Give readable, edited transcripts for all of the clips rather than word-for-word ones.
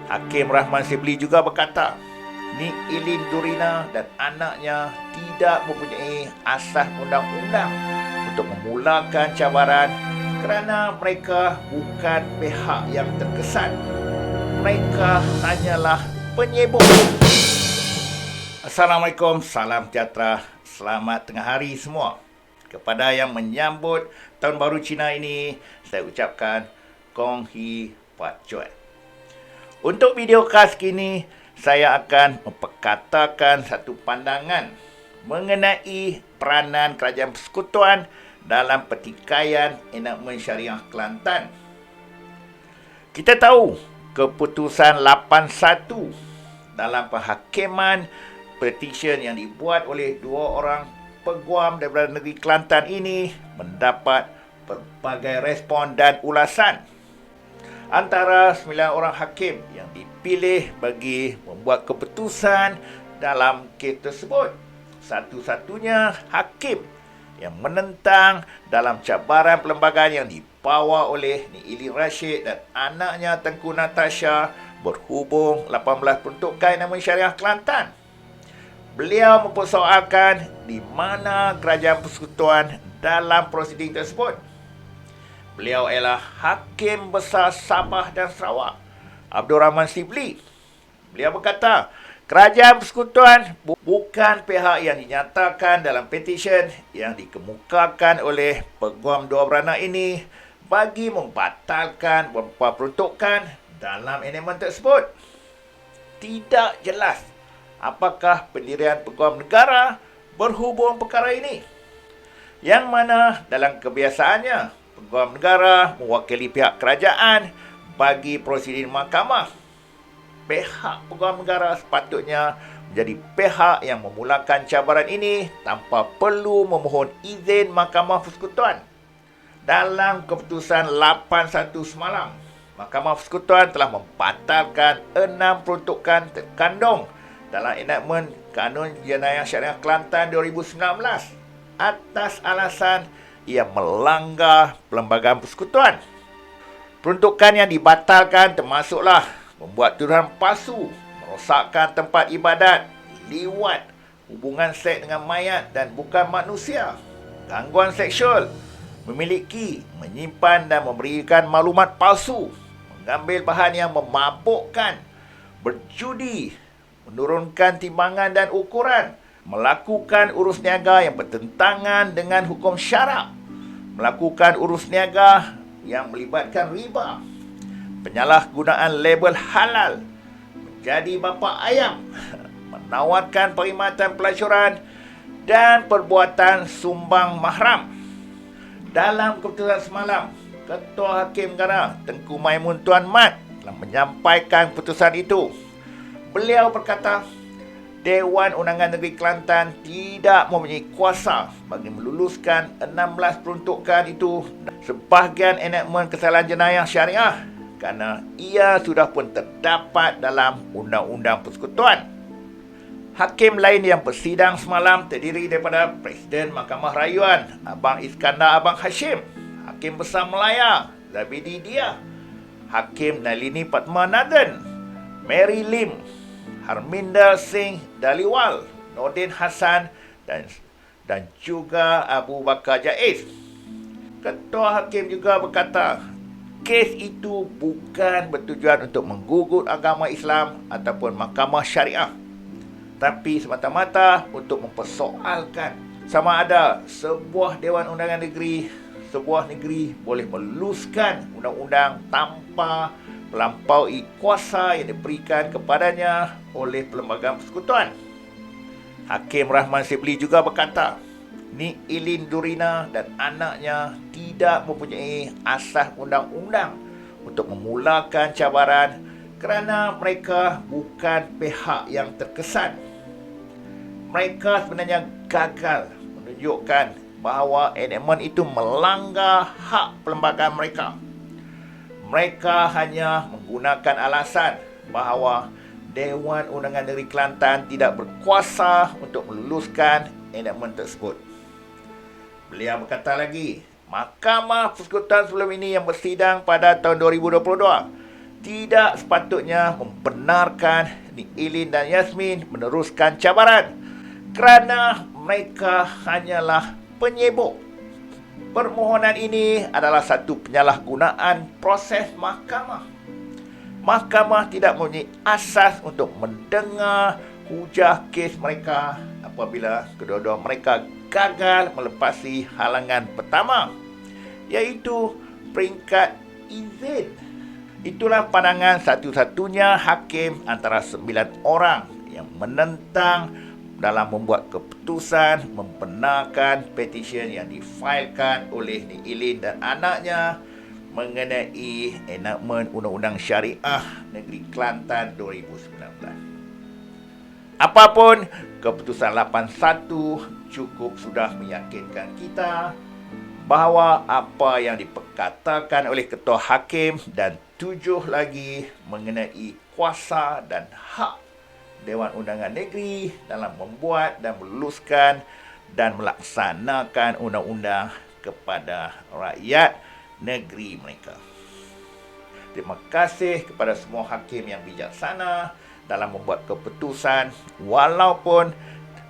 Hakim Rahman Sibli juga berkata, Nik Ilin Durina dan anaknya tidak mempunyai asas undang-undang untuk memulakan cabaran kerana mereka bukan pihak yang terkesan. Mereka hanyalah penyebut. Assalamualaikum, salam sejahtera, selamat tengah hari semua. Kepada yang menyambut Tahun Baru Cina ini, saya ucapkan Kong Hee Pat Choy. Untuk video khas kini, saya akan memperkatakan satu pandangan mengenai peranan Kerajaan Persekutuan dalam pertikaian enakmen syariah Kelantan. Kita tahu keputusan 81 dalam penghakiman petisyen yang dibuat oleh dua orang peguam daripada negeri Kelantan ini mendapat pelbagai respon dan ulasan. Antara 9 orang hakim yang dipilih bagi membuat keputusan dalam kes tersebut, satu-satunya hakim yang menentang dalam cabaran perlembagaan yang dibawa oleh Nik Ilin Rashid dan anaknya Tengku Natasha berhubung 18 peruntukan enakmen syariah Kelantan. Beliau mempersoalkan di mana Kerajaan Persekutuan dalam prosiding tersebut. Beliau ialah Hakim Besar Sabah dan Sarawak, Abdul Rahman Sibli. Beliau berkata, Kerajaan Persekutuan bukan pihak yang dinyatakan dalam petisyen yang dikemukakan oleh peguam dua beranak ini bagi membatalkan beberapa peruntukan dalam enakmen tersebut. Tidak jelas apakah pendirian peguam negara berhubung perkara ini, yang mana dalam kebiasaannya peguam negara mewakili pihak kerajaan bagi prosiding mahkamah. Pihak peguam negara sepatutnya menjadi pihak yang memulakan cabaran ini tanpa perlu memohon izin Mahkamah Persekutuan. Dalam keputusan 81 semalam, Mahkamah Persekutuan telah membatalkan 6 peruntukan terkandung dalam enakmen Kanun Jenayah Syariah Kelantan 2019 atas alasan ia melanggar Perlembagaan Persekutuan. Peruntukan yang dibatalkan termasuklah membuat tuduhan palsu, merosakkan tempat ibadat, liwat, hubungan seks dengan mayat dan bukan manusia, gangguan seksual, memiliki, menyimpan dan memberikan maklumat palsu, mengambil bahan yang memabukkan, berjudi, menurunkan timbangan dan ukuran, melakukan urus niaga yang bertentangan dengan hukum syarak, melakukan urus niaga yang melibatkan riba, penyalahgunaan label halal, menjadi bapa ayam, menawarkan perkhidmatan pelacuran dan perbuatan sumbang mahram. Dalam keputusan semalam, Ketua Hakim Negara Tengku Maimun Tuan Mat telah menyampaikan putusan itu. Beliau berkata, Dewan Undangan Negeri Kelantan tidak mempunyai kuasa bagi meluluskan 16 peruntukan itu sebahagian enakmen kesalahan jenayah syariah kerana ia sudah pun terdapat dalam Undang-Undang Persekutuan. Hakim lain yang bersidang semalam terdiri daripada Presiden Mahkamah Rayuan Abang Iskandar Abang Hashim, Hakim Besar Melaya Zabidi Dia, Hakim Nalini Padmanathan, Mary Lim, Harminder Singh Daliwal, Nordin Hassan dan juga Abu Bakar Jaiz. Ketua Hakim juga berkata, kes itu bukan bertujuan untuk menggugut agama Islam ataupun mahkamah syariah, tapi semata-mata untuk mempersoalkan sama ada sebuah Dewan Undangan Negeri, sebuah negeri boleh meluluskan undang-undang tanpa melampaui kuasa yang diberikan kepadanya oleh Perlembagaan Persekutuan. Hakim Rahman Sibli juga berkata, Nik Ilin Durina dan anaknya tidak mempunyai asas undang-undang untuk memulakan cabaran kerana mereka bukan pihak yang terkesan. Mereka sebenarnya gagal menunjukkan bahawa enakmen itu melanggar hak perlembagaan mereka. Mereka hanya menggunakan alasan bahawa Dewan Undangan Negeri Kelantan tidak berkuasa untuk meluluskan enakmen tersebut. Beliau berkata lagi, Mahkamah Persekutuan sebelum ini yang bersidang pada tahun 2022 tidak sepatutnya membenarkan Nik Eileen dan Yasmin meneruskan cabaran kerana mereka hanyalah penyebok. Permohonan ini adalah satu penyalahgunaan proses mahkamah. Mahkamah tidak mempunyai asas untuk mendengar hujah kes mereka apabila kedua-dua mereka gagal melepasi halangan pertama, iaitu peringkat izin. Itulah pandangan satu-satunya hakim antara 9 orang yang menentang dalam membuat keputusan membenarkan petisyen yang difailkan oleh Nik Eileen dan anaknya mengenai enakmen Undang-Undang Syariah Negeri Kelantan 2019. Apapun, keputusan 81 cukup sudah meyakinkan kita bahawa apa yang diperkatakan oleh Ketua Hakim dan 7 lagi mengenai kuasa dan hak Dewan Undangan Negeri dalam membuat dan meluluskan dan melaksanakan undang-undang kepada rakyat negeri mereka. Terima kasih kepada semua hakim yang bijaksana dalam membuat keputusan, walaupun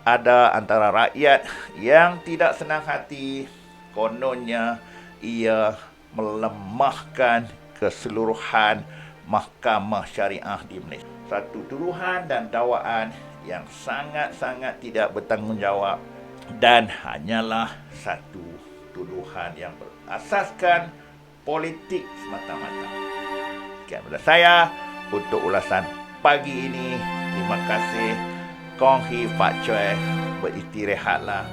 ada antara rakyat yang tidak senang hati, kononnya ia melemahkan keseluruhan mahkamah syariah di Malaysia. Satu tuduhan dan dakwaan yang sangat-sangat tidak bertanggungjawab dan hanyalah satu tuduhan yang berasaskan politik semata-mata. Sekian daripada saya untuk ulasan pagi ini. Terima kasih. Kong Hee Fat Choi, beristirahatlah.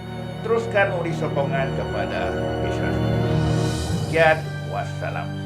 Teruskan memberi sokongan kepada Islam. Sekian, wassalam.